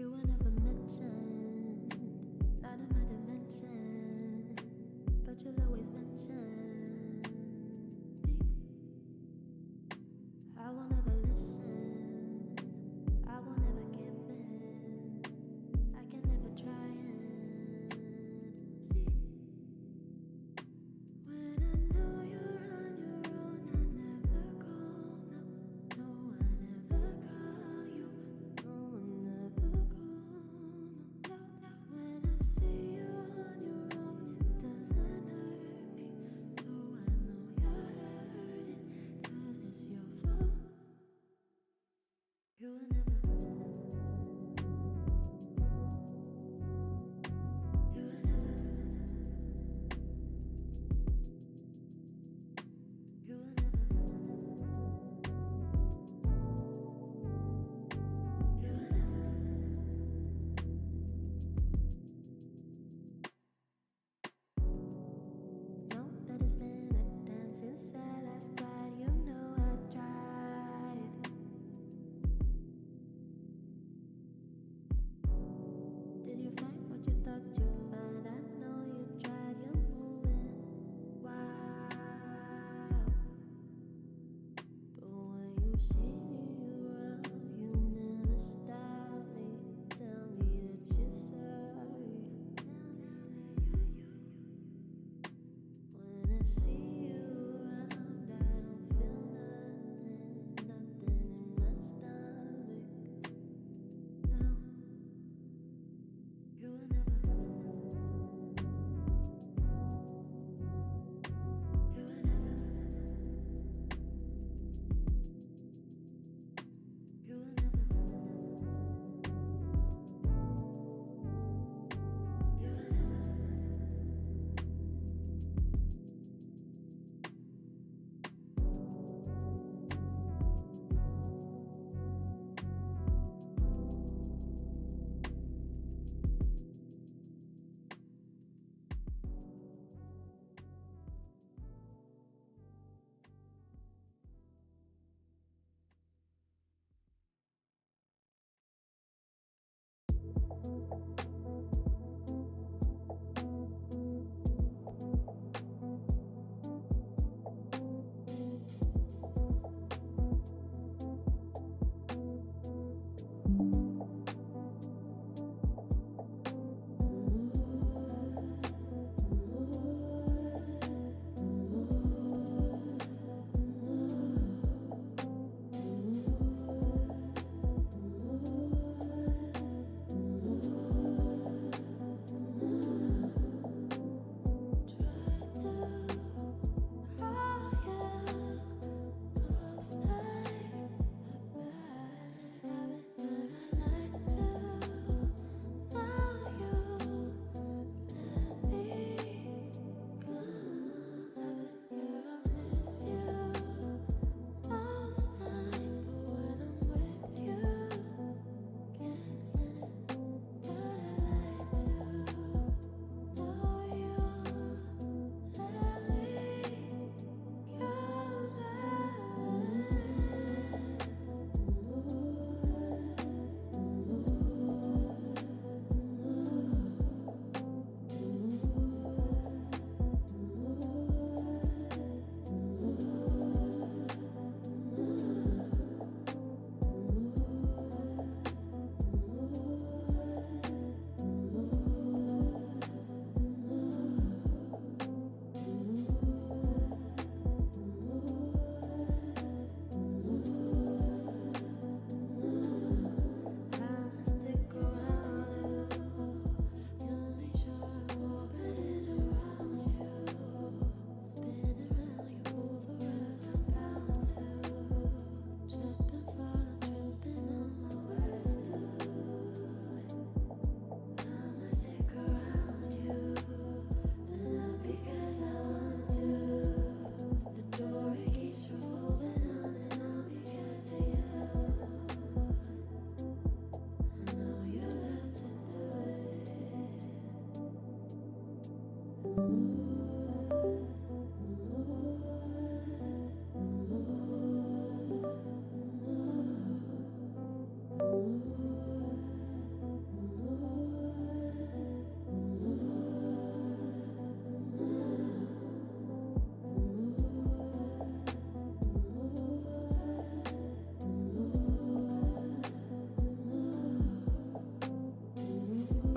You were never mentioned, not in my dimension, but you'll always mention me. I will never listen, I will never give in, I can never try and see. When I know you're on your own, I never call, no, no, I never call you, no, I never call, no.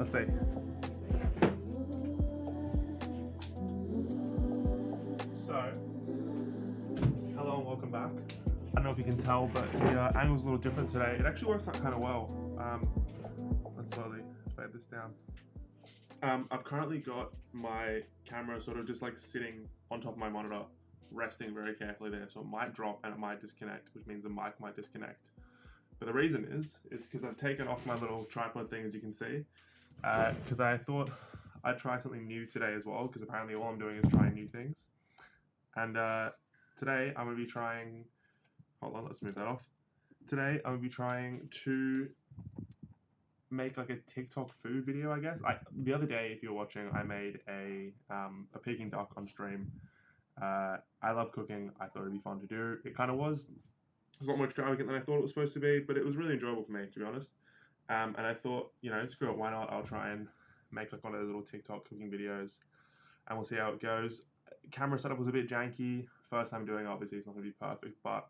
Let's see. So, hello and welcome back. I don't know if you can tell, but the angle's a little different today. It actually works out kind of well. Let's slowly fade this down. I've currently got my camera sort of just like sitting on top of my monitor, resting very carefully there, so it might drop and it might disconnect, which means the mic might disconnect. But the reason is because I've taken off my little tripod thing, as you can see, because I thought I'd try something new today as well, because apparently all I'm doing is trying new things. And today I'm going to be trying, hold on, let's move that off. Today I'm going to be trying to make like a TikTok food video, I guess. The other day, if you're watching, I made a Peking duck on stream. I love cooking. I thought it'd be fun to do. It kind of was. It was a lot more extravagant than I thought it was supposed to be, but it was really enjoyable for me, to be honest. And I thought, you know, screw it, why not? I'll try and make like one of those little TikTok cooking videos, and we'll see how it goes. Camera setup was a bit janky. First time doing it, obviously it's not going to be perfect, but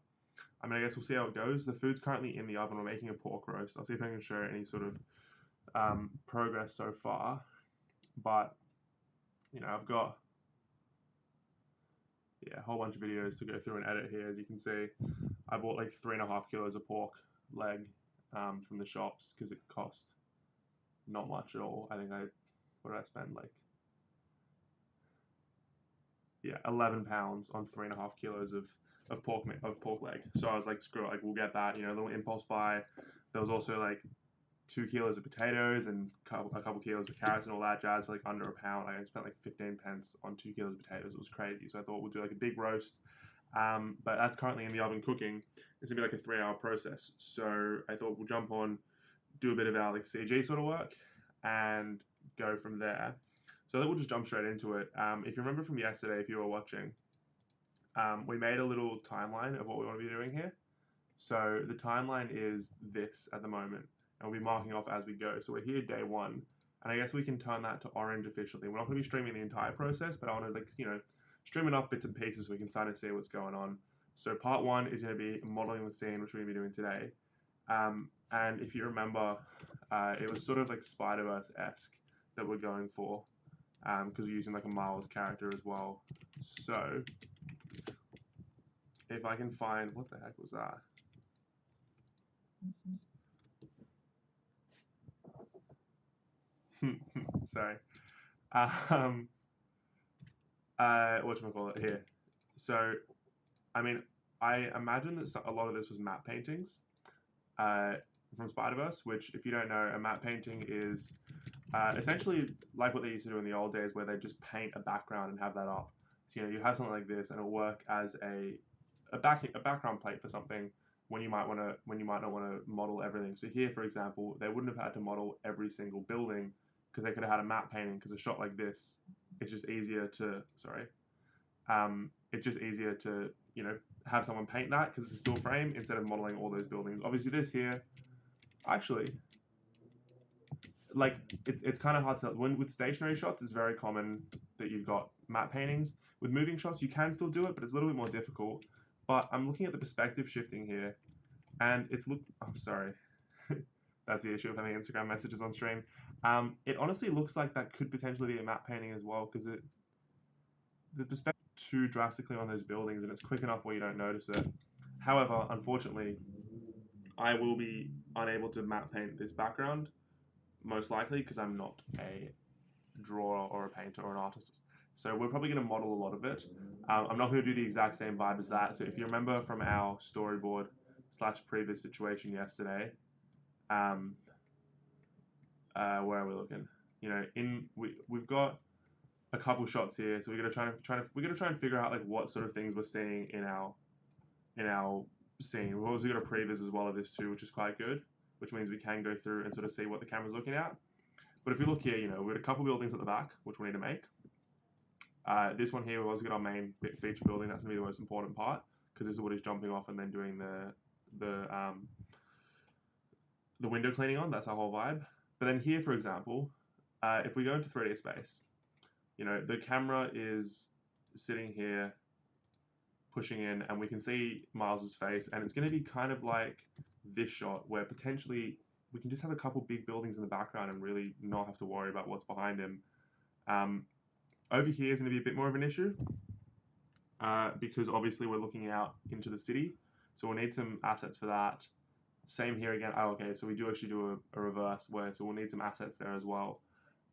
I mean, I guess we'll see how it goes. The food's currently in the oven. We're making a pork roast. I'll see if I can show any sort of progress so far. But, you know, I've got a whole bunch of videos to go through and edit here. As you can see, I bought like 3.5 kilos of pork leg from the shops because it cost not much at all. I think what did I spend? Like, 11 pounds on 3.5 kilos of pork leg. So I was like, screw it, like we'll get that, you know, a little impulse buy. There was also like 2 kilos of potatoes and a couple kilos of carrots and all that jazz for like under £1. I spent like 15 pence on 2 kilos of potatoes. It was crazy. So I thought we'll do like a big roast. But that's currently in the oven cooking. It's gonna be like a 3-hour process. So I thought we'll jump on, do a bit of our like CG sort of work, and go from there. So then we'll just jump straight into it. If you remember from yesterday, if you were watching, we made a little timeline of what we want to be doing here. So the timeline is this at the moment, and we'll be marking off as we go. So we're here day 1, and I guess we can turn that to orange officially. We're not going to be streaming the entire process, but I want to, like, you know, stream enough bits and pieces so we can start to see what's going on. So part 1 is going to be modeling the scene, which we're going to be doing today. And if you remember, it was sort of like spiderverse-esque that we're going for, because we're using like a Miles character as well. So if I can find, what the heck was that? Sorry. Whatchamacallit here. So, I mean, I imagine that a lot of this was matte paintings from Spider-Verse, which, if you don't know, a matte painting is essentially like what they used to do in the old days, where they just paint a background and have that up. So, you know, you have something like this, and it'll work as a background plate for something when you might not want to model everything. So here, for example, they wouldn't have had to model every single building, because they could have had a matte painting, because a shot like this, it's just easier to, it's just easier to, you know, have someone paint that because it's a still frame instead of modeling all those buildings. Obviously this here, actually, like, it's kind of hard to, with stationary shots, it's very common that you've got matte paintings. With moving shots, you can still do it, but it's a little bit more difficult. But I'm looking at the perspective shifting here, and I'm sorry. That's the issue of having Instagram messages on stream. It honestly looks like that could potentially be a matte painting as well, because the perspective is too drastically on those buildings, and it's quick enough where you don't notice it. However, unfortunately, I will be unable to matte paint this background, most likely, because I'm not a drawer or a painter or an artist. So we're probably going to model a lot of it. I'm not going to do the exact same vibe as that. So if you remember from our storyboard / previous situation yesterday, where are we looking? You know, we've got a couple shots here, so we're gonna try and figure out like what sort of things we're seeing in our scene. We've also got a previs as well of this too, which is quite good, which means we can go through and sort of see what the camera's looking at. But if you look here, you know, we've got a couple buildings at the back, which we need to make. This one here, we've also got our main feature building. That's gonna be the most important part, because this is what he's jumping off and then doing the window cleaning on. That's our whole vibe. But then here, for example, if we go into 3D space, you know, the camera is sitting here, pushing in, and we can see Miles's face, and it's going to be kind of like this shot, where potentially we can just have a couple big buildings in the background and really not have to worry about what's behind him. Over here is going to be a bit more of an issue because obviously we're looking out into the city, so we'll need some assets for that. Same here again. Oh, okay, so we do actually do a reverse where, so we'll need some assets there as well.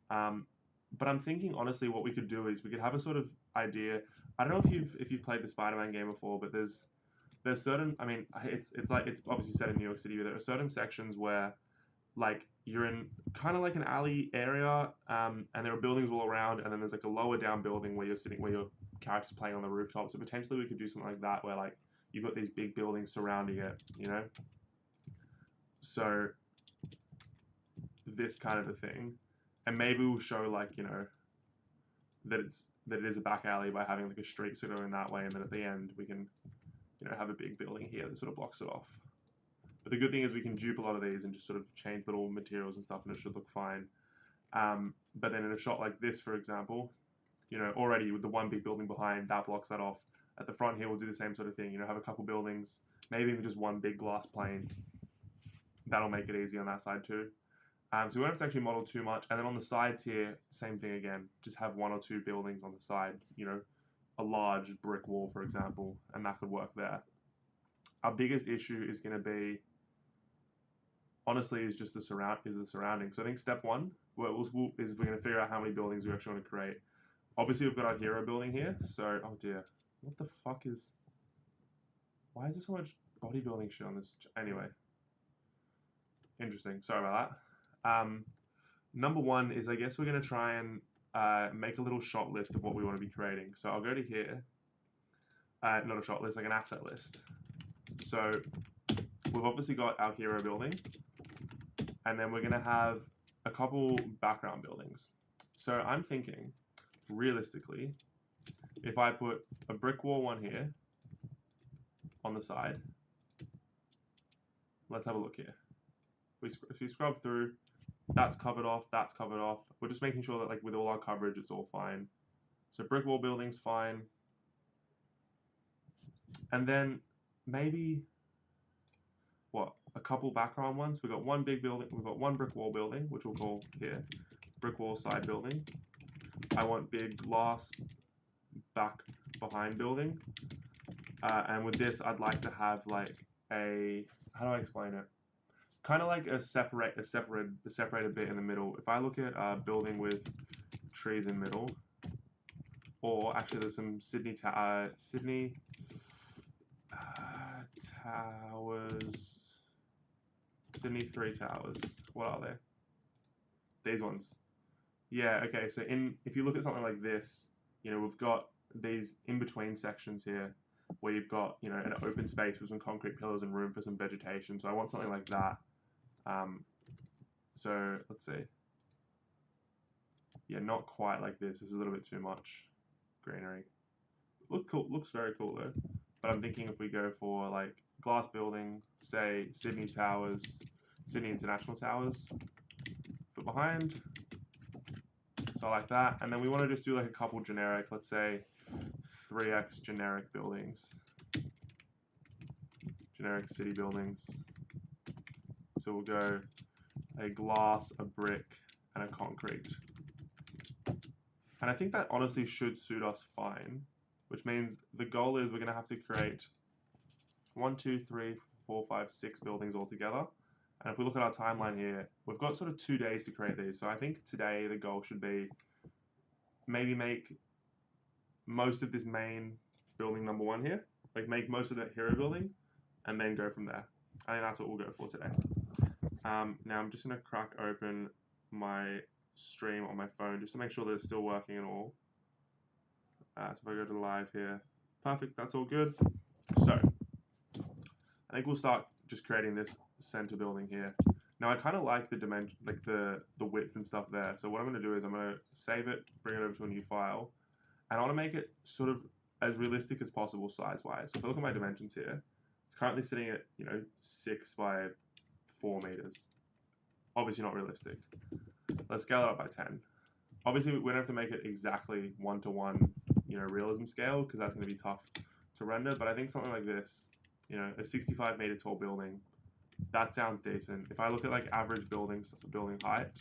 But I'm thinking honestly, what we could do is we could have a sort of idea. I don't know if you've played the Spider-Man game before, but there's certain. I mean, it's like it's obviously set in New York City, but there are certain sections where like you're in kind of like an alley area, and there are buildings all around, and then there's like a lower down building where you're sitting, where your character's playing on the rooftop. So potentially we could do something like that, where like you've got these big buildings surrounding it, you know. So this kind of a thing, and maybe we'll show like, you know, that it is a back alley by having like a street sort of in that way, and then at the end we can, you know, have a big building here that sort of blocks it off. But the good thing is we can dupe a lot of these and just sort of change little materials and stuff, and it should look fine. But then in a shot like this, for example, you know, already with the one big building behind, that blocks that off. At the front here, we'll do the same sort of thing, you know, have a couple buildings, maybe even just one big glass plane. That'll make it easy on that side too. So we won't have to actually model too much. And then on the sides here, same thing again, just have one or two buildings on the side, you know, a large brick wall, for example, and that could work there. Our biggest issue is going to be, honestly, is just the surrounding. So I think step one is we're going to figure out how many buildings we actually want to create. Obviously, we've got our hero building here. So, oh dear, what the fuck is? Why is there so much bodybuilding shit on this? Anyway, interesting. Sorry about that. Number one is, I guess we're going to try and make a little shot list of what we want to be creating. So I'll go to here. Not a shot list, like an asset list. So we've obviously got our hero building, and then we're going to have a couple background buildings. So I'm thinking, realistically, if I put a brick wall one here on the side, let's have a look here. If we scrub through, that's covered off, that's covered off. We're just making sure that like with all our coverage, it's all fine. So brick wall building's fine. And then maybe, what, a couple background ones. We've got one big building, we've got one brick wall building, which we'll call here, brick wall side building. I want big glass back behind building. And with this, I'd like to have like a, how do I explain it? Kind of like a separated bit in the middle. If I look at a building with trees in middle, or actually there's some Sydney towers, Sydney 3 towers. What are they? These ones. Yeah. Okay. So if you look at something like this, you know, we've got these in between sections here where you've got, you know, an open space with some concrete pillars and room for some vegetation. So I want something like that. So let's see. Yeah, not quite like this. This is a little bit too much greenery. Looks very cool though. But I'm thinking if we go for like glass building, say Sydney Towers, Sydney International Towers, put behind. So like that. And then we want to just do like a couple generic, let's say 3x generic buildings. Generic city buildings. So we'll go a glass, a brick, and a concrete. And I think that honestly should suit us fine, which means the goal is we're going to have to create 1, 2, 3, 4, 5, 6 buildings altogether. And if we look at our timeline here, we've got sort of 2 days to create these. So I think today the goal should be maybe make most of this main building number 1 here, like make most of that hero building, and then go from there. I think that's what we'll go for today. Now I'm just going to crack open my stream on my phone just to make sure that it's still working and all. So if I go to live here, perfect, that's all good. So I think we'll start just creating this center building here. Now I kind of like the dimension, like the width and stuff there. So what I'm going to do is I'm going to save it, bring it over to a new file, and I want to make it sort of as realistic as possible size-wise. So if I look at my dimensions here, it's currently sitting at, you know, 6 by 4 meters. Obviously not realistic. Let's scale it up by 10. Obviously we don't have to make it exactly 1-to-1, you know, realism scale, because that's going to be tough to render. But I think something like this, you know, a 65 meter tall building, That sounds decent. If I look at like average building height,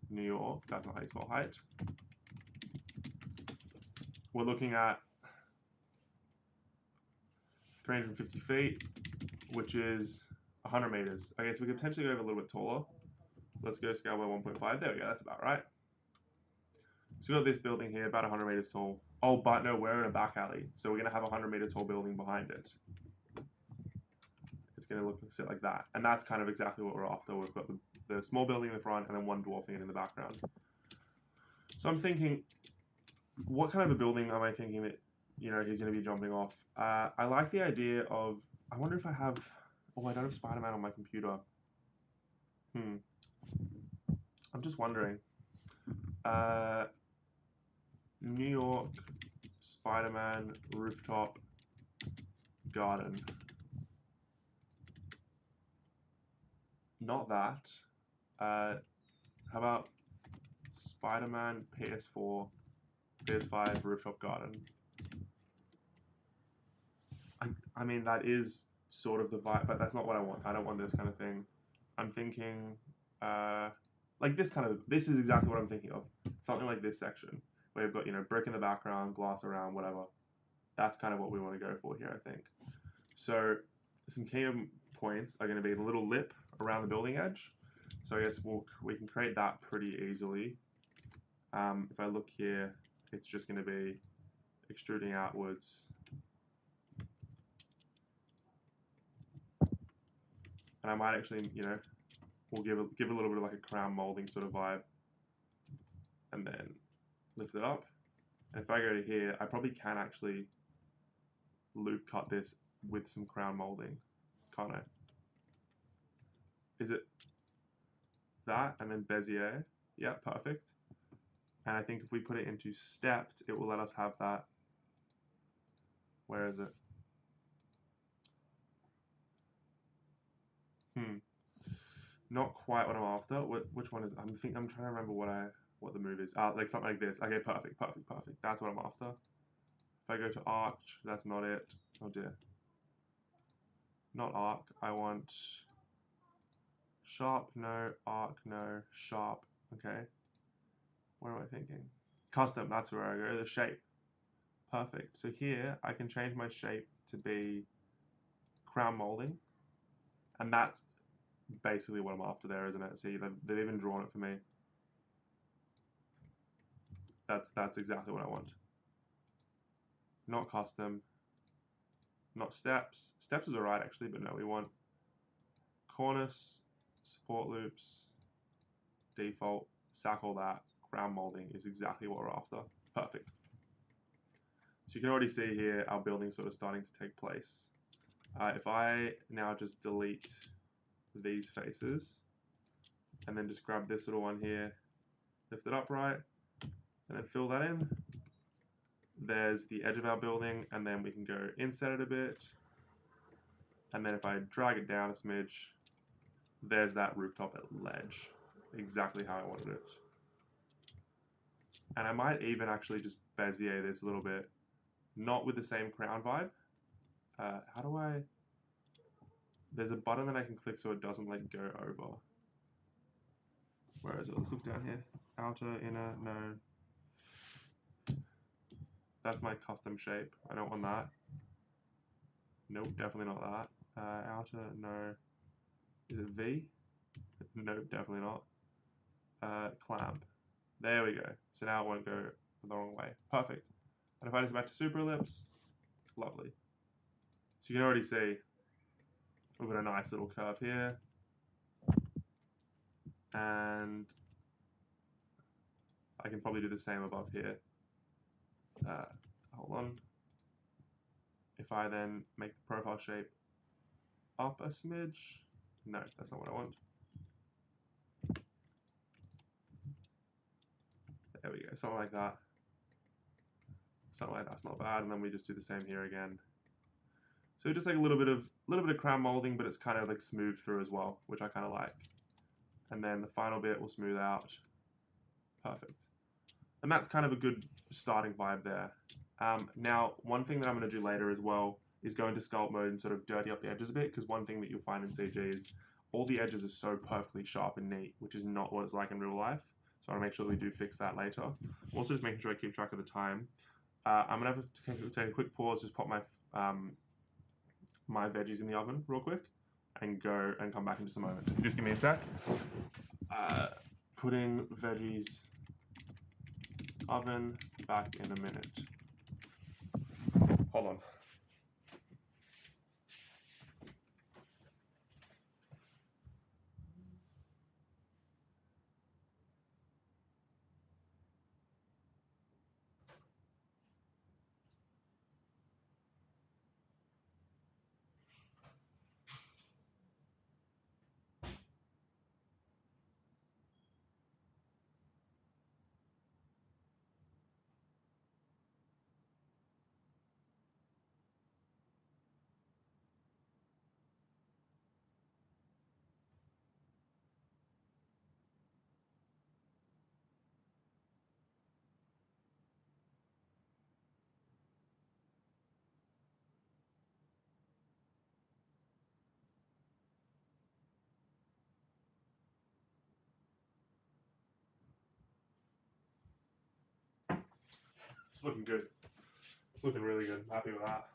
New York, that's not how you spell height. We're looking at 350 feet, which is 100 meters. Okay, so we could potentially go a little bit taller. Let's go scale by 1.5. There we go, that's about right. So we've got this building here, about 100 meters tall. Oh, but no, we're in a back alley. So we're going to have a 100-meter tall building behind it. It's going to look like that. And that's kind of exactly what we're after. We've got the small building in the front and then one dwarfing it in the background. So I'm thinking, what kind of a building am I thinking that, you know, he's going to be jumping off? I like the idea of, I wonder if I have, oh, I don't have Spider-Man on my computer. I'm just wondering. New York Spider-Man rooftop garden. Not that. How about Spider-Man PS4, PS5 rooftop garden? I mean, that is sort of the vibe, but that's not what I want. I don't want this kind of thing. I'm thinking, like this is exactly what I'm thinking of. Something like this section, where you've got, you know, brick in the background, glass around, whatever. That's kind of what we want to go for here, I think. So some key points are going to be the little lip around the building edge. So I guess we can create that pretty easily. If I look here, it's just going to be extruding outwards. And I might actually, you know, we'll give a little bit of like a crown molding sort of vibe. And then lift it up. And if I go to here, I probably can actually loop cut this with some crown molding, can't I? Is it that and then Bezier? Yeah, perfect. And I think if we put it into stepped, it will let us have that. Where is it? Not quite what I'm after. Which one is? I'm trying to remember what the move is. Like something like this. Okay, perfect. That's what I'm after. If I go to arch, that's not it. Oh dear. Not arc. I want sharp. No. Arc. No. Sharp. Okay. What am I thinking? Custom. That's where I go. The shape. Perfect. So here I can change my shape to be crown molding, and that's basically what I'm after there, isn't it? See, they've even drawn it for me. That's exactly what I want. Not custom. Not steps. Steps is alright actually, but no, we want cornice, support loops, default, sack all that. Crown molding is exactly what we're after. Perfect. So you can already see here our building sort of starting to take place. If I now just delete these faces and then just grab this little one here, lift it upright, and then fill that in. There's the edge of our building, and then we can go inset it a bit, and then if I drag it down a smidge, there's that rooftop ledge, exactly how I wanted it. And I might even actually just Bezier this a little bit, not with the same crown vibe. How do I? There's a button that I can click so it doesn't like go over. Where is it? Let's look down here. Outer, inner, no. That's my custom shape. I don't want that. Nope, definitely not that. Outer, no. Is it V? Nope, definitely not. Clamp. There we go. So now it won't go the wrong way. Perfect. And if I just go back to super ellipse, lovely. So you can already see we've got a nice little curve here. And I can probably do the same above here. Hold on. If I then make the profile shape up a smidge, no, that's not what I want. There we go, something like that. Something like that's not bad, and then we just do the same here again. So just like a little bit of crown molding, but it's kind of like smooth through as well, which I kind of like. And then the final bit will smooth out. Perfect. And that's kind of a good starting vibe there. Now, one thing that I'm going to do later as well is go into sculpt mode and sort of dirty up the edges a bit, because one thing that you'll find in CG is all the edges are so perfectly sharp and neat, which is not what it's like in real life. So I want to make sure that we do fix that later. Also just making sure I keep track of the time. I'm going to have to take a quick pause, just pop my my veggies in the oven real quick and go and come back in just a moment. Just give me a sec. Putting veggies oven, back in a minute. Hold on. It's looking good. It's looking really good. Happy with that.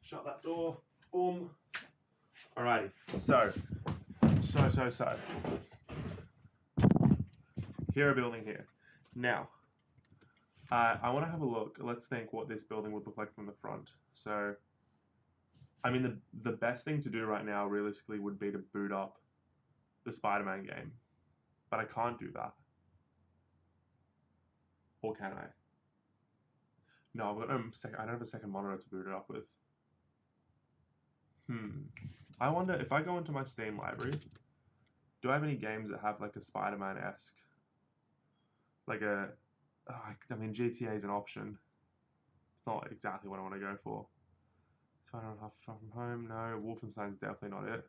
Shut that door. Boom. Alrighty. So. Here a building here. Now, I want to have a look. Let's think what this building would look like from the front. So, I mean, the best thing to do right now, realistically, would be to boot up the Spider-Man game. But I can't do that. Or can I? No, I've got I don't have a second monitor to boot it up with. I wonder if I go into my Steam library, do I have any games that have like a Spider-Man-esque? Like a, I mean, GTA is an option. It's not exactly what I want to go for. Spider-Man Far From Home, no. Wolfenstein's definitely not it.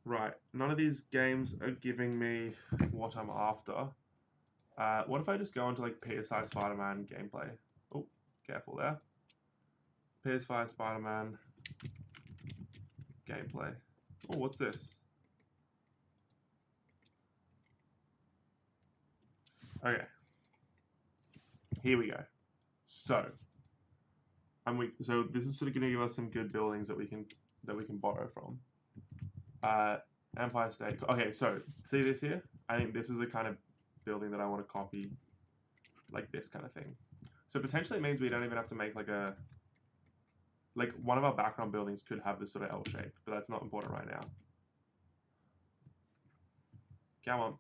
Right, none of these games are giving me what I'm after. What if I just go into like PS5 Spider-Man gameplay? Oh, careful there. PS5 Spider-Man gameplay. Oh, what's this? Okay. Here we go. So this is sort of going to give us some good buildings that we can borrow from. Empire State. Okay, so see this here? I think this is the kind of building that I want to copy, like this kind of thing. So potentially it means we don't even have to make like one of our background buildings could have this sort of L shape, but that's not important right now. Come on.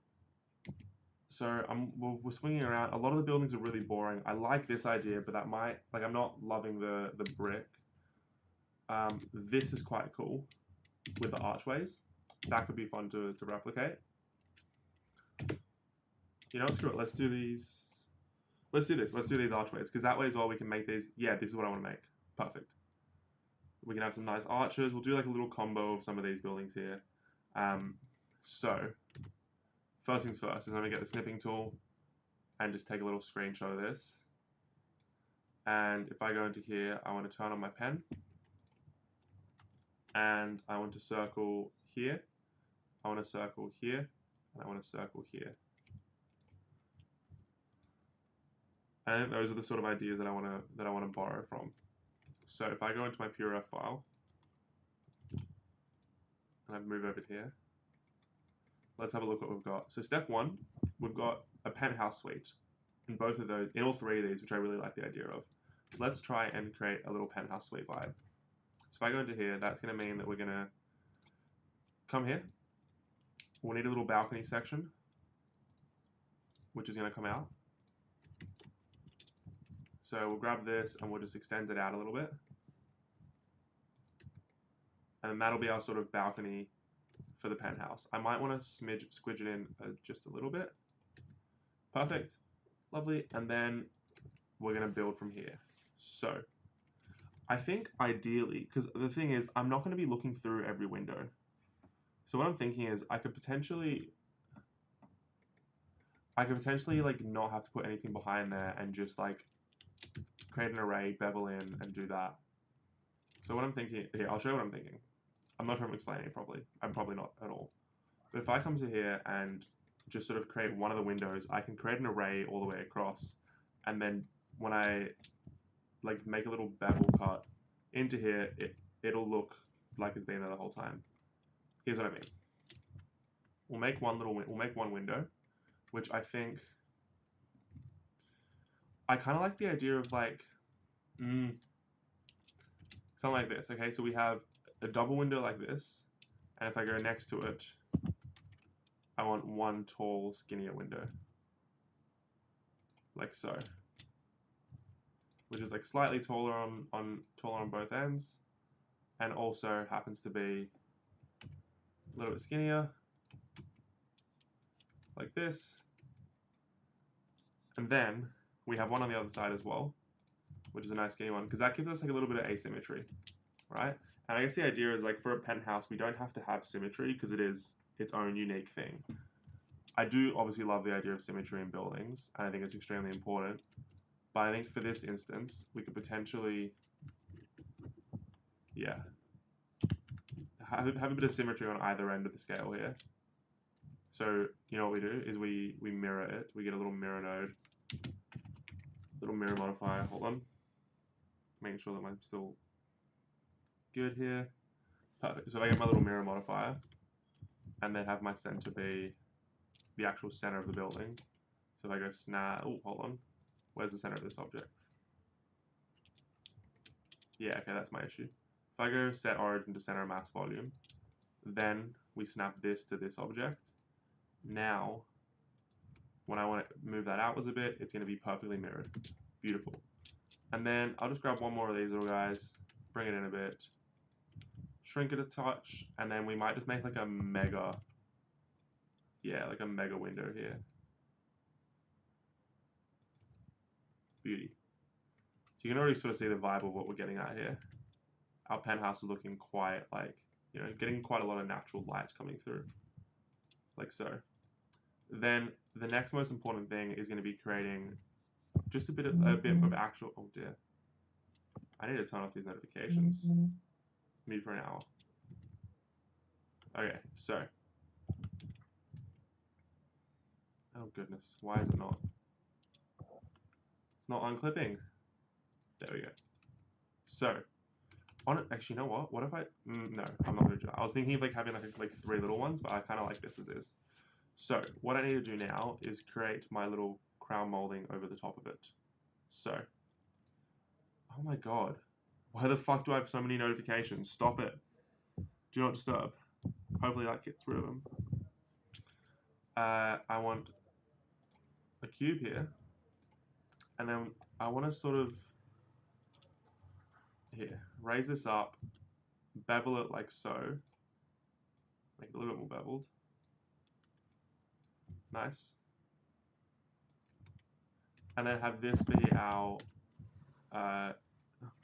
So we're swinging around. A lot of the buildings are really boring. I like this idea, but that might, like, I'm not loving the brick. This is quite cool with the archways. That could be fun to replicate. You know, screw it. Let's do these. Let's do this. Let's do these archways, because that way as well we can make these. Yeah, this is what I want to make. Perfect. We can have some nice arches. We'll do like a little combo of some of these buildings here. So, first things first is I'm going to get the snipping tool and just take a little screenshot of this. And if I go into here, I want to turn on my pen. And I want to circle here. I want to circle here. And I want to circle here. And those are the sort of ideas that I want to borrow from. So if I go into my PureF file and I move over here, let's have a look at what we've got. So step one, we've got a penthouse suite in both of those, in all three of these, which I really like the idea of. So let's try and create a little penthouse suite vibe. So if I go into here, that's going to mean that we're going to come here. We'll need a little balcony section, which is going to come out. So we'll grab this and we'll just extend it out a little bit. And that'll be our sort of balcony for the penthouse. I might want to squidge it in just a little bit. Perfect. Lovely. And then we're going to build from here. So I think ideally, because the thing is, I'm not going to be looking through every window. So what I'm thinking is I could potentially like not have to put anything behind there and just like create an array, bevel in, and do that. So what I'm thinking, here, I'll show you what I'm thinking. I'm not sure if I'm explaining it properly. I'm probably not at all. But if I come to here and just sort of create one of the windows, I can create an array all the way across, and then when I like make a little bevel cut into here, it'll look like it's been there the whole time. Here's what I mean. We'll make one window, which I think I kind of like the idea of like something like this. Okay, so we have a double window like this, and if I go next to it, I want one tall, skinnier window, like so, which is like slightly taller on both ends, and also happens to be a little bit skinnier, like this. And then we have one on the other side as well, which is a nice skinny one, because that gives us like a little bit of asymmetry, right? And I guess the idea is like for a penthouse, we don't have to have symmetry because it is its own unique thing. I do obviously love the idea of symmetry in buildings, and I think it's extremely important. But I think for this instance, we could potentially, yeah, have a bit of symmetry on either end of the scale here. So you know what we do is we mirror it. We get a little mirror node, little mirror modifier. Hold on, making sure that I'm still good here. Perfect. So I get my little mirror modifier, and then have my center be the actual center of the building. So if I go snap, oh, hold on, where's the center of this object? Yeah, okay, that's my issue. If I go set origin to center mass volume, then we snap this to this object. Now, when I want to move that outwards a bit, it's going to be perfectly mirrored. Beautiful. And then I'll just grab one more of these little guys, bring it in a bit, shrink it a touch, and then we might just make like a mega, yeah, like a mega window here. Beauty. So you can already sort of see the vibe of what we're getting at here. Our penthouse is looking quite like, you know, getting quite a lot of natural light coming through, like so. Then the next most important thing is going to be creating just a bit of actual, oh dear. I need to turn off these notifications. Mute for an hour. Okay, so. Oh goodness, why is it not? It's not unclipping. There we go. So, actually, you know what? What if I? No, I'm not gonna do that. I was thinking of like having like three little ones, but I kind of like this as is. So, what I need to do now is create my little crown molding over the top of it. So, oh my god, why the fuck do I have so many notifications? Stop it. Do not disturb. Hopefully that gets rid of them. I want a cube here, and then I want to sort of here raise this up, bevel it like so, make it a little bit more beveled. Nice. And then have this be our oh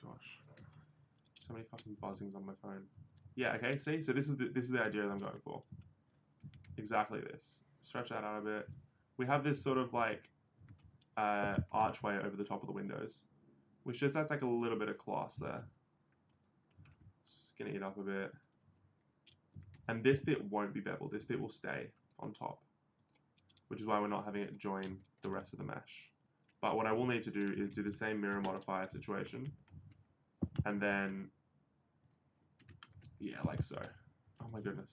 gosh, so many fucking buzzings on my phone. Yeah, okay, see, so this is the idea that I'm going for. Exactly this. Stretch that out a bit. We have this sort of like archway over the top of the windows, which just adds like a little bit of class there. Skinny it up a bit. And this bit won't be beveled. This bit will stay on top, which is why we're not having it join the rest of the mesh. But what I will need to do is do the same mirror modifier situation, and then, yeah, like so. Oh my goodness.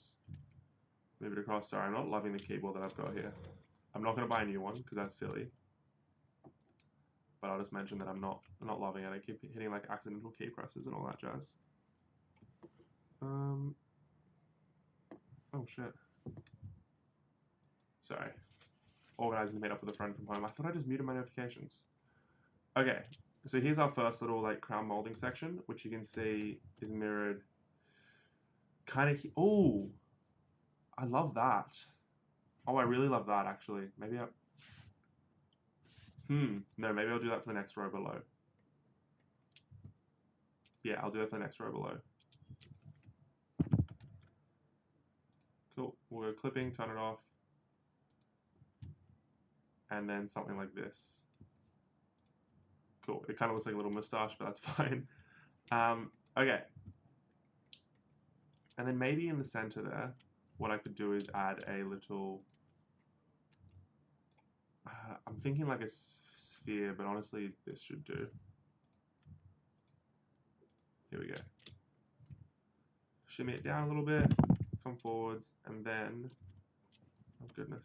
Move it across. Sorry, I'm not loving the keyboard that I've got here. I'm not going to buy a new one because that's silly. But I'll just mention that I'm not loving it. I keep hitting like accidental key presses and all that jazz. Oh shit. Sorry. Organizing the meetup with a friend from home. I thought I just muted my notifications. Okay, so here's our first little like crown molding section, which you can see is mirrored. Kind of. Oh, I love that. Oh, I really love that actually. Maybe I. No, maybe I'll do that for the next row below. Yeah, I'll do that for the next row below. Cool. We'll go clipping, turn it off. And then something like this. Cool. It kind of looks like a little moustache, but that's fine. Okay. And then maybe in the center there, what I could do is add a little, I'm thinking like a sphere, but honestly, this should do. Here we go. Shimmy it down a little bit, come forwards, and then, oh goodness.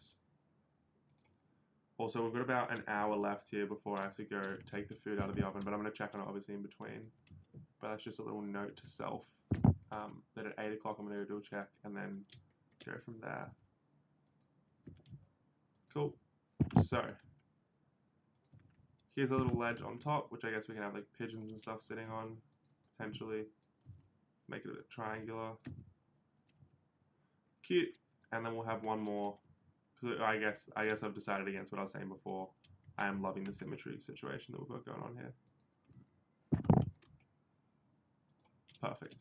Also, we've got about an hour left here before I have to go take the food out of the oven, but I'm going to check on it obviously in between. But that's just a little note to self, that at 8 o'clock I'm going to do a check and then go from there. Cool. So, here's a little ledge on top, which I guess we can have like pigeons and stuff sitting on, potentially. Make it a bit triangular. Cute. And then we'll have one more. Because I guess I've decided against what I was saying before. I am loving the symmetry situation that we've got going on here. Perfect.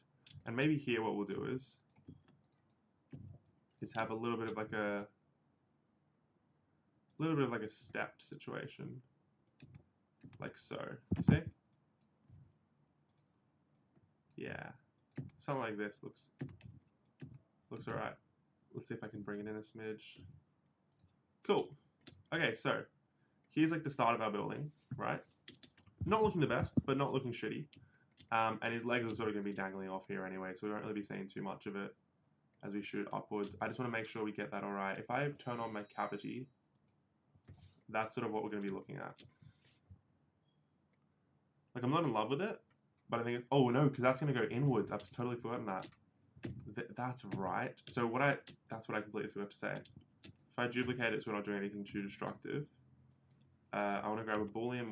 And maybe here what we'll do is have a little bit of like a stepped situation. Like so. You see? Yeah. Something like this looks alright. Let's see if I can bring it in a smidge. Cool. Okay, so here's like the start of our building, right? Not looking the best, but not looking shitty. And his legs are sort of going to be dangling off here anyway, so we won't really be seeing too much of it as we shoot upwards. I just want to make sure we get that alright. If I turn on my cavity, that's sort of what we're going to be looking at. Like, I'm not in love with it, but I think it's, oh no, because that's going to go inwards. I've totally forgotten that. That's right. So that's what I completely forgot to say. If I duplicate it so we're not doing anything too destructive, I want to grab a Boolean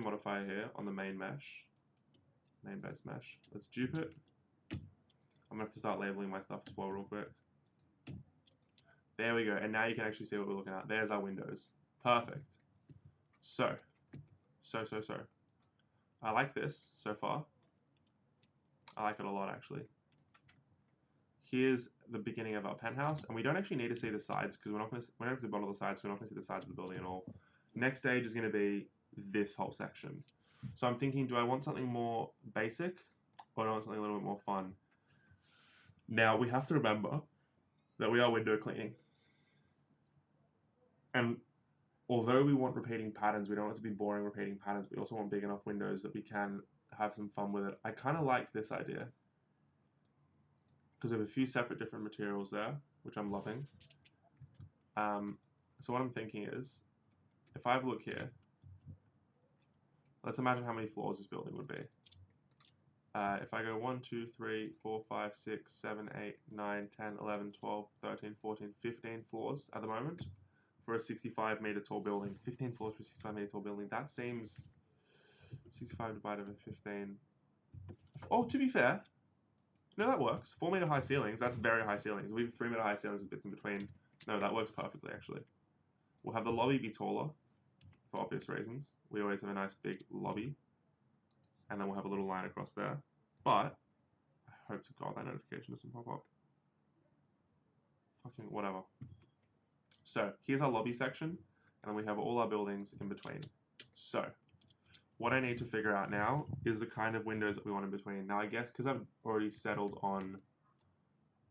modifier here on the main base mesh. Let's dupe it. I'm going to have to start labeling my stuff as well real quick. There we go. And now you can actually see what we're looking at. There's our windows. Perfect. So. I like this so far. I like it a lot actually. Here's the beginning of our penthouse, and we don't actually need to see the sides because we're not going to bottle the sides, so we're not going to see the sides of the building at all. Next stage is going to be this whole section. So I'm thinking, do I want something more basic, or do I want something a little bit more fun? Now we have to remember that we are window cleaning, and although we want repeating patterns, we don't want it to be boring repeating patterns. We also want big enough windows that we can have some fun with it. I kind of like this idea because we have a few separate different materials there, which I'm loving. So what I'm thinking is, if I have a look here, let's imagine how many floors this building would be. If I go 1, 2, 3, 4, 5, 6, 7, 8, 9, 10, 11, 12, 13, 14, 15 floors at the moment for a 65 meter tall building. 15 floors for a 65 meter tall building. That seems 65 divided by 15. Oh, to be fair, no, that works. 4 meter high ceilings, that's very high ceilings. We have 3 meter high ceilings with bits in between. No, that works perfectly actually. We'll have the lobby be taller for obvious reasons. We always have a nice big lobby. And then we'll have a little line across there. But I hope to God that notification doesn't pop up. Fucking whatever. So here's our lobby section, and then we have all our buildings in between. So what I need to figure out now is the kind of windows that we want in between. Now I guess because I've already settled on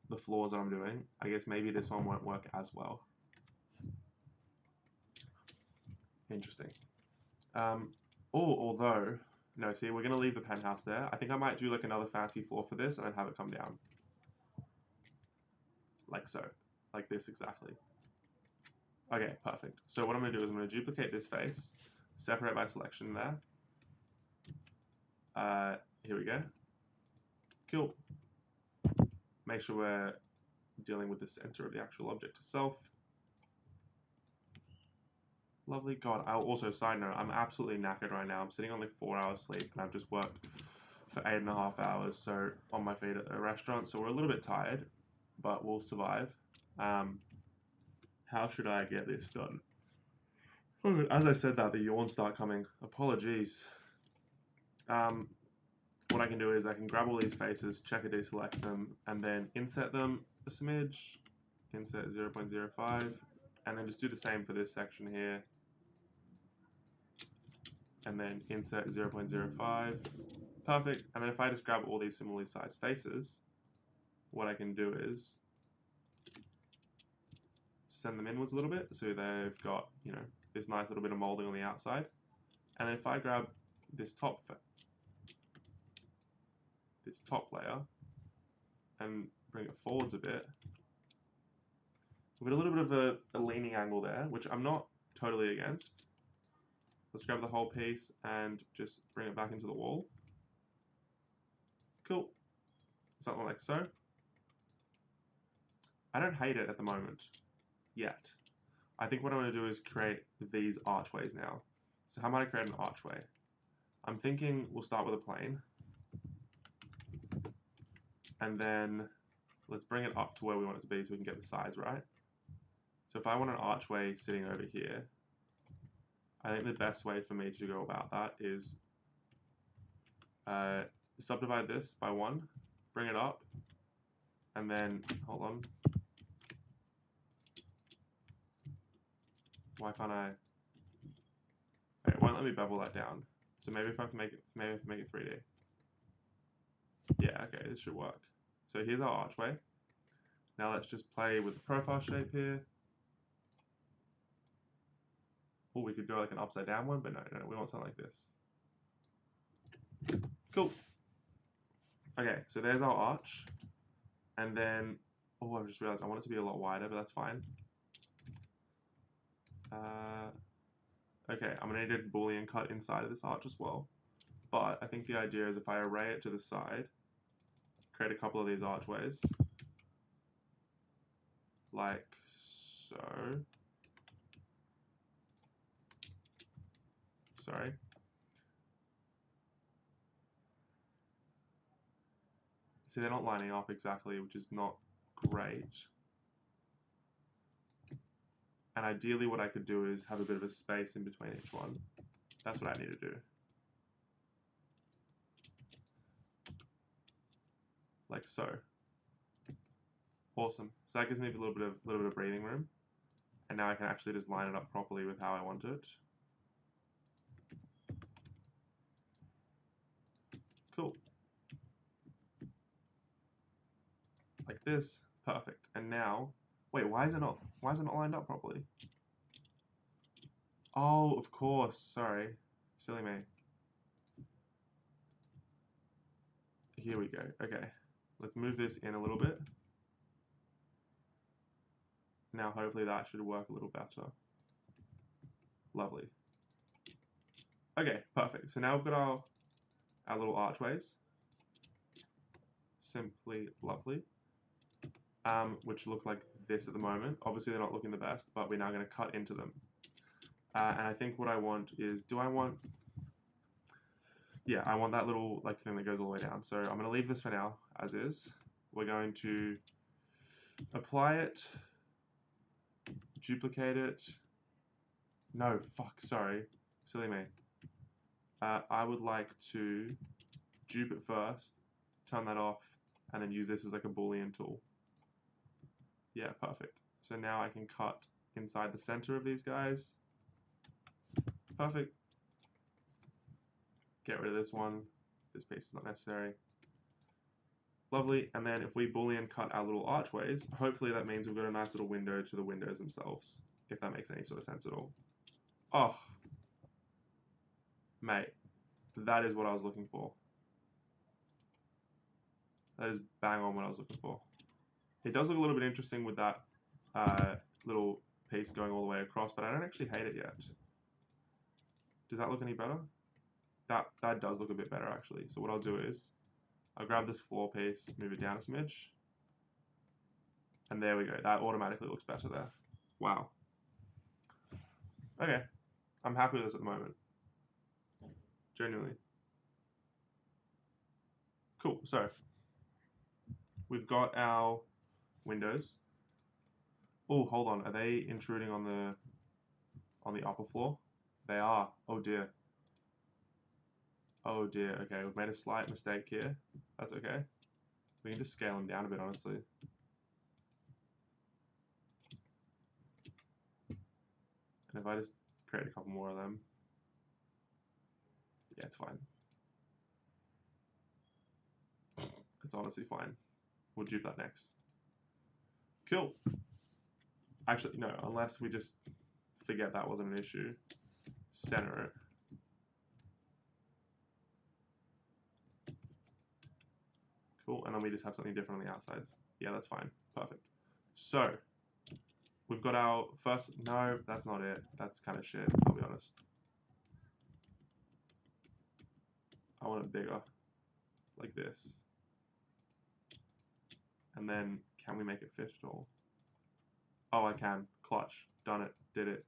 the floors that I'm doing, I guess maybe this one won't work as well. Interesting. Although, no, see, we're going to leave the penthouse there. I think I might do like another fancy floor for this and then have it come down. Like so. Like this exactly. Okay, perfect. So what I'm going to do is I'm going to duplicate this face, separate my selection there. Here we go. Cool. Make sure we're dealing with the center of the actual object itself. Lovely. God, I'll also, side note, I'm absolutely knackered right now. I'm sitting on like 4 hours sleep and I've just worked for 8.5 hours so on my feet at a restaurant. So we're a little bit tired, but we'll survive. How should I get this done? As I said that, the yawns start coming. Apologies. What I can do is I can grab all these faces, check and deselect them, and then inset them a smidge, inset 0.05, and then just do the same for this section here. and then insert 0.05. Perfect. And then if I just grab all these similarly sized faces, what I can do is send them inwards a little bit so they've got, you know, this nice little bit of molding on the outside. And then if I grab this top layer and bring it forwards a bit, we've got a little bit of a leaning angle there, which I'm not totally against. Let's grab the whole piece and just bring it back into the wall. Cool. Something like so. I don't hate it at the moment, yet. I think what I'm going to do is create these archways now. So how might I create an archway? I'm thinking we'll start with a plane. And then let's bring it up to where we want it to be so we can get the size right. So if I want an archway sitting over here, I think the best way for me to go about that is subdivide this by 1, bring it up, and then, hold on. Why can't I? Okay, it won't let me bevel that down. So maybe if I have to make it 3D. Yeah, okay, this should work. So here's our archway. Now let's just play with the profile shape here. Or we could go like an upside down one, but no, we want something like this. Cool. Okay, so there's our arch. And then, oh, I've just realized I want it to be a lot wider, but that's fine. Okay, I'm gonna need a Boolean cut inside of this arch as well. But I think the idea is if I array it to the side, create a couple of these archways, like so. Sorry. See, they're not lining up exactly, which is not great. And ideally what I could do is have a bit of a space in between each one. That's what I need to do. Like so. Awesome. So that gives me a little bit of breathing room. And now I can actually just line it up properly with how I want it. Cool. Like this. Perfect. And now, wait, why is it not lined up properly? Oh, of course. Sorry. Silly me. Here we go. Okay. Let's move this in a little bit. Now hopefully that should work a little better. Lovely. Okay, perfect. So now we've got our little archways. Simply lovely. Which look like this at the moment. Obviously they're not looking the best, but we're now going to cut into them. And I think what I want is, I want that little like thing that goes all the way down. So I'm going to leave this for now as is. We're going to apply it, duplicate it. No, fuck, sorry, silly me. I would like to dupe it first, turn that off, and then use this as like a Boolean tool. Yeah, perfect. So now I can cut inside the center of these guys. Perfect. Get rid of this one. This piece is not necessary. Lovely. And then if we Boolean cut our little archways, hopefully that means we've got a nice little window to the windows themselves, if that makes any sort of sense at all. Oh, mate, that is what I was looking for. That is bang on what I was looking for. It does look a little bit interesting with that little piece going all the way across, but I don't actually hate it yet. Does that look any better? That does look a bit better actually. So what I'll do is, I'll grab this floor piece, move it down a smidge, and there we go. That automatically looks better there. Wow. Okay, I'm happy with this at the moment. Genuinely. Cool, so we've got our windows. Oh, hold on, are they intruding on the upper floor? They are. Oh dear. Oh dear, okay, we've made a slight mistake here. That's okay. We can just scale them down a bit, honestly. And if I just create a couple more of them. Yeah, it's fine. It's honestly fine. We'll dupe that next. Cool. Actually, no, unless we just forget that wasn't an issue. Center it. Cool, and then we just have something different on the outsides. Yeah, that's fine. Perfect. So, we've got our first, no, that's not it. That's kind of shit, I'll be honest. I want it bigger, like this. And then, can we make it fit at all? Oh, I can. Clutch. Done it. Did it.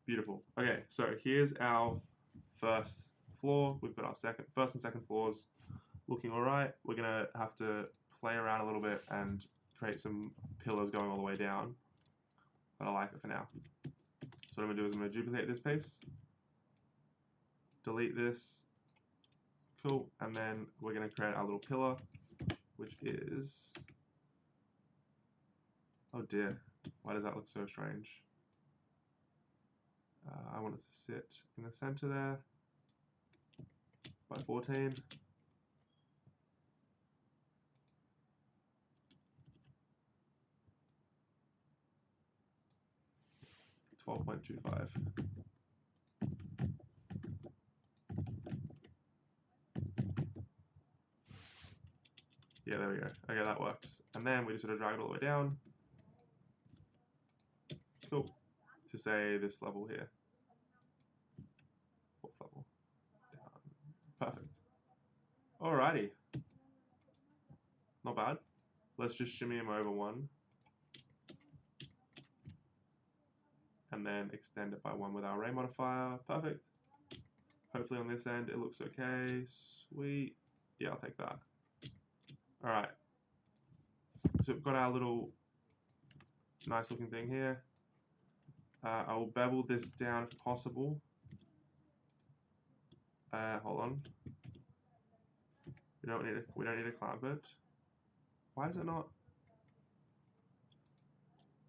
Beautiful. Okay, so here's our first floor. We've got our first and second floors looking all right. We're gonna have to play around a little bit and create some pillars going all the way down, but I like it for now. So what I'm gonna do is I'm gonna duplicate this piece, delete this, cool, and then we're gonna create our little pillar, which is, oh dear, why does that look so strange? I want it to sit in the center there, by 14. 12.25. Yeah, there we go. Okay, that works. And then we just sort of drag it all the way down. Cool. To say this level here. Fourth level. Down. Perfect. Alrighty. Not bad. Let's just shimmy him over one. And then extend it by one with our ray modifier. Perfect. Hopefully on this end it looks okay. Sweet. Yeah, I'll take that. Alright. So we've got our little nice looking thing here. I will bevel this down if possible. Hold on. We don't need to clamp it. Why is it not?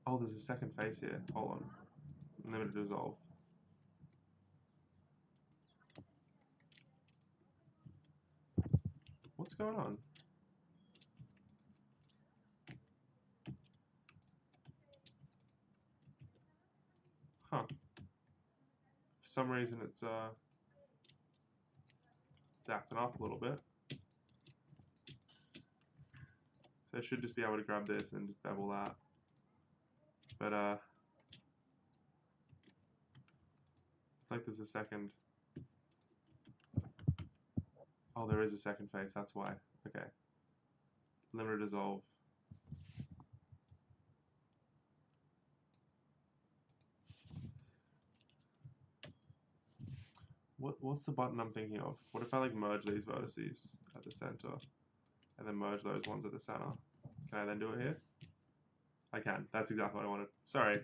Oh, there's a second face here. Hold on. Limited dissolve. What's going on? Huh. For some reason it's acting up a little bit. So I should just be able to grab this and just bevel that. But it's like there's a second. Oh, there is a second face, that's why. Okay. Limited dissolve. What's the button I'm thinking of? What if I like merge these vertices at the center and then merge those ones at the center? Can I then do it here? I can. That's exactly what I wanted. Sorry.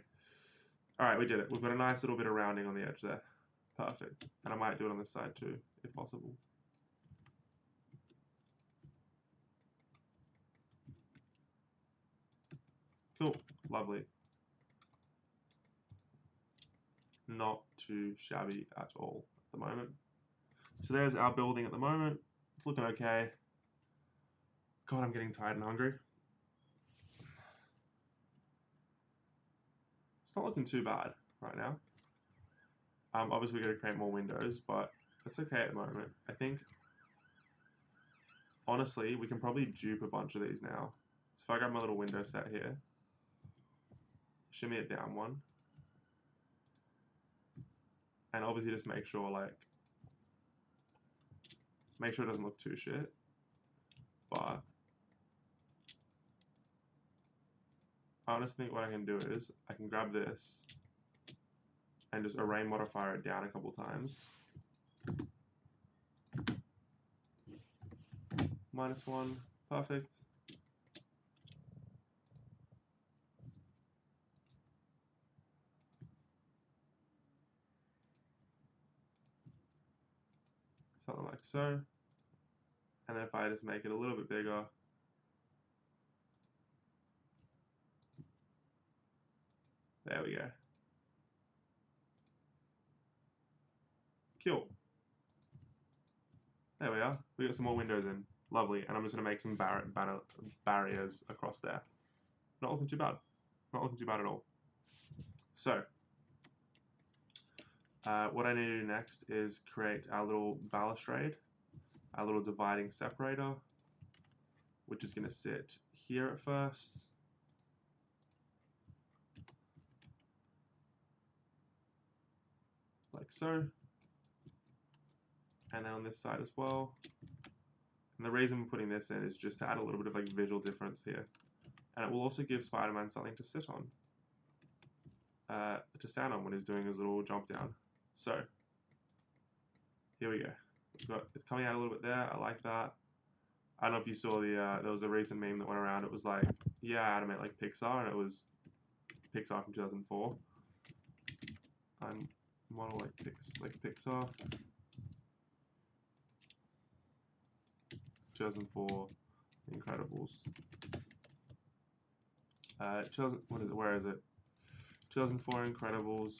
Alright, we did it. We've got a nice little bit of rounding on the edge there. Perfect. And I might do it on this side too, if possible. Cool. Lovely. Not too shabby at all at the moment. So there's our building at the moment. It's looking okay. God, I'm getting tired and hungry. It's not looking too bad right now. Obviously, we're going to create more windows, but it's okay at the moment. I think, honestly, we can probably dupe a bunch of these now. So if I grab my little window set here, shimmy it down one, and obviously just make sure it doesn't look too shit, but I honestly think what I can do is I can grab this and just array modifier it down a couple times. -1, perfect. Something like so. And then if I just make it a little bit bigger, there we go. There we are. We got some more windows in. Lovely. And I'm just going to make some barriers across there. Not looking too bad. Not looking too bad at all. So, what I need to do next is create our little balustrade, our little dividing separator, which is going to sit here at first. Like so. And then on this side as well. And the reason we're putting this in is just to add a little bit of like visual difference here. And it will also give Spider-Man something to sit on. To stand on when he's doing his little jump down. So, here we go. It's coming out a little bit there. I like that. I don't know if you saw there was a recent meme that went around. It was like, yeah, I animate like Pixar, and it was Pixar from 2004. I'm model like Pixar. 2004 Incredibles. What is it? Where is it? 2004 Incredibles.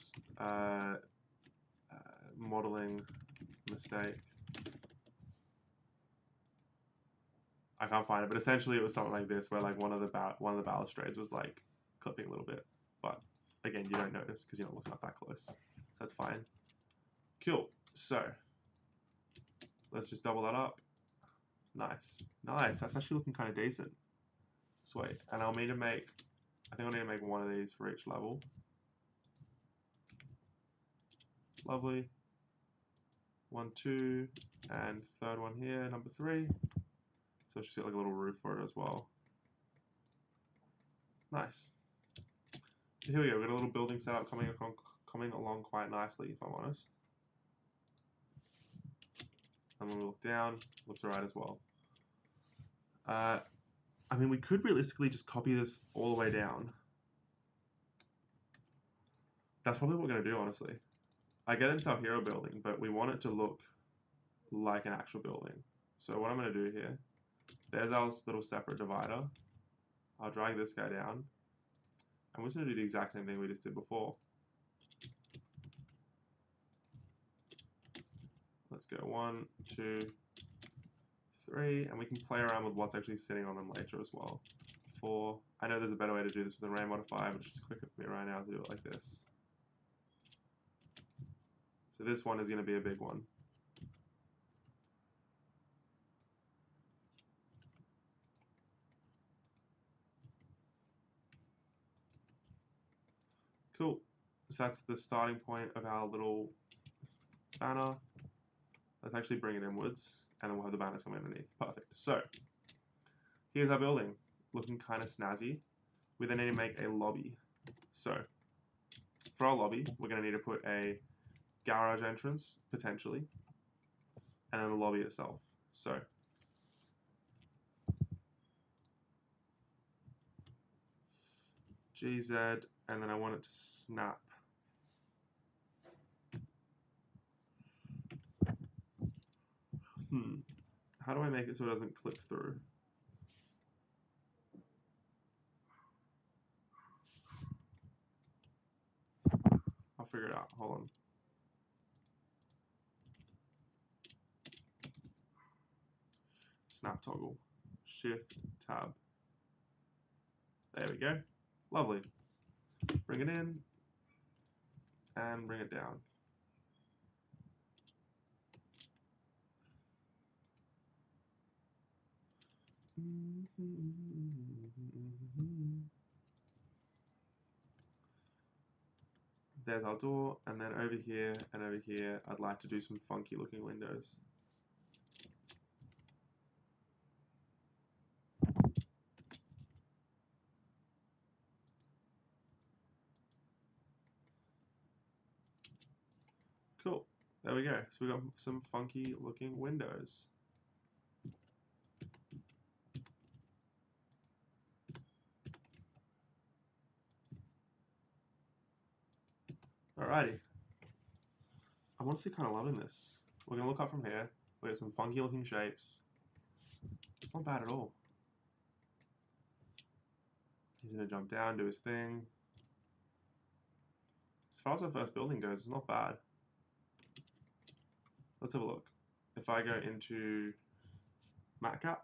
Modeling mistake. I can't find it, but essentially it was something like this, where like one of the balustrades was like clipping a little bit, but again, you don't notice because you're not looking up that close, so that's fine. Cool. So let's just double that up. Nice. That's actually looking kind of decent. Sweet. And I think I'll need to make one of these for each level. Lovely. 1, 2, and third one here, number 3. So it's just got like a little roof for it as well. Nice. So here we go. We've got a little building setup coming along quite nicely, if I'm honest. And when we look down, looks alright as well. I mean, we could realistically just copy this all the way down. That's probably what we're going to do, honestly. I get it's our hero building, but we want it to look like an actual building. So what I'm going to do here, there's our little separate divider. I'll drag this guy down. And we're just going to do the exact same thing we just did before. Let's go 1, 2, 3, and we can play around with what's actually sitting on them later as well. 4. I know there's a better way to do this with the rain modifier, but it's just quicker for me right now to do it like this. So this one is going to be a big one. Cool. So that's the starting point of our little banner. Let's actually bring it inwards, and then we'll have the banners come underneath. Perfect. So here's our building, looking kind of snazzy. We then need to make a lobby. So for our lobby, we're going to need to put a garage entrance, potentially, and then the lobby itself. So GZ, and then I want it to snap. How do I make it so it doesn't clip through? I'll figure it out. Hold on. Snap toggle. Shift tab. There we go. Lovely. Bring it in and bring it down. There's our door, and then over here and over here, I'd like to do some funky looking windows. Cool. There we go. So we got some funky looking windows. Alrighty. I'm honestly kind of loving this. We're going to look up from here. We got some funky looking shapes. It's not bad at all. He's going to jump down, do his thing. As far as our first building goes, it's not bad. Let's have a look. if I go into matcap,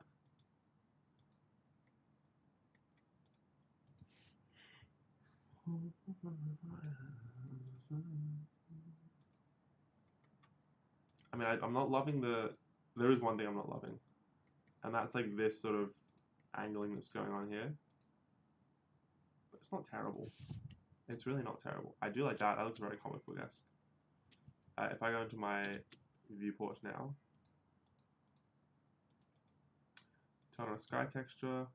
I mean, I'm not loving there is one thing I'm not loving, and that's like this sort of angling that's going on here. But it's not terrible. It's really not terrible. I do like that. That looks very comic book-esque. If I go into my viewport now, turn on sky texture,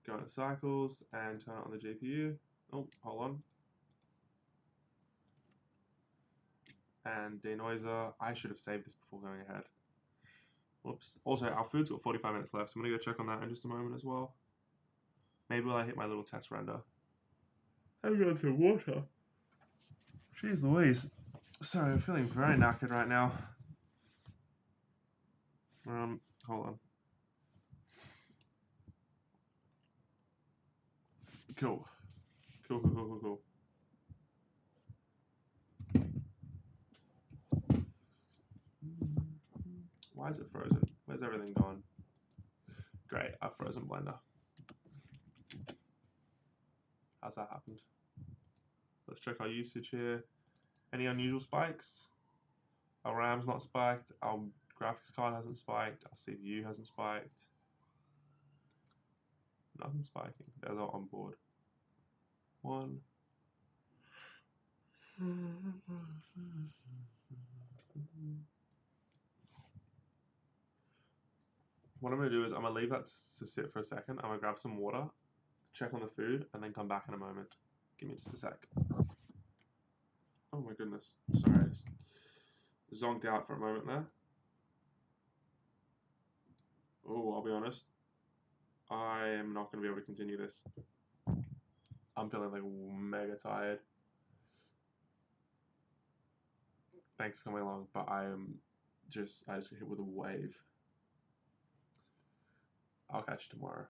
go into cycles, and turn it on the GPU. Oh, hold on. And denoiser. I should have saved this before going ahead. Whoops. Also, our food's got 45 minutes left, so I'm going to go check on that in just a moment as well. Maybe when I hit my little test render. I'm going to water. Jeez Louise. Sorry, I'm feeling very knackered right now. Hold on. Cool. Cool. Why is it frozen? Where's everything gone? Great, I've frozen Blender. How's that happened? Let's check our usage here. Any unusual spikes? Our RAM's not spiked, our graphics card hasn't spiked, our CPU hasn't spiked. Nothing spiking. There's our onboard. One. What I'm going to do is I'm going to leave that to sit for a second. I'm going to grab some water, check on the food, and then come back in a moment. Give me just a sec. Oh my goodness. Sorry, I just zonked out for a moment there. Oh, I'll be honest. I am not going to be able to continue this. I'm feeling like mega tired. Thanks for coming along, but I just got hit with a wave. I'll catch you tomorrow.